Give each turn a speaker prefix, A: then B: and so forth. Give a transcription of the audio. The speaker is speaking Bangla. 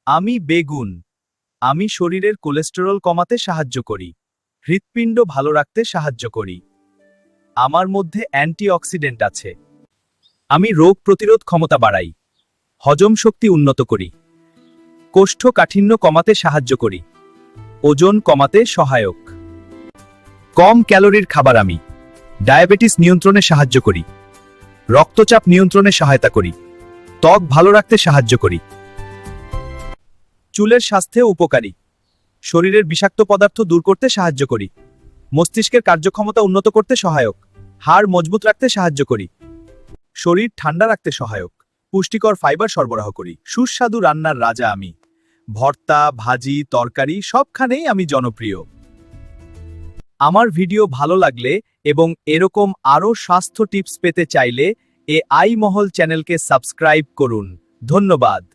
A: আমি বেগুন। আমি শরীরের কোলেস্টেরল কমাতে সাহায্য করি। হৃৎপিণ্ড ভালো রাখতে সাহায্য করি। আমার মধ্যে অ্যান্টিঅক্সিডেন্ট আছে। আমি রোগ প্রতিরোধ ক্ষমতা বাড়াই। হজম শক্তি উন্নত করি। কোষ্ঠকাঠিন্য কমাতে সাহায্য করি। ওজন কমাতে সহায়ক। কম ক্যালোরির খাবার আমি ডায়াবেটিস নিয়ন্ত্রণে সাহায্য করি। রক্তচাপ নিয়ন্ত্রণে সহায়তা করি। ত্বক ভালো রাখতে সাহায্য করি। চুলের স্বাস্থ্যে উপকারী। শরীরের বিষাক্ত পদার্থ দূর করতে সাহায্য করি। মস্তিষ্কের কার্যক্ষমতা উন্নত করতে সহায়ক। হাড় মজবুত রাখতে সাহায্য করি। শরীর ঠান্ডা রাখতে সহায়ক। পুষ্টিকর ফাইবার সরবরাহ করি। সুস্বাদু রান্নার রাজা আমি। ভর্তা, ভাজি, তরকারি সবখানেই আমি জনপ্রিয়। আমার ভিডিও ভালো লাগলে এবং এরকম আরও স্বাস্থ্য টিপস পেতে চাইলে আই মহল চ্যানেলকে সাবস্ক্রাইব করুন। ধন্যবাদ।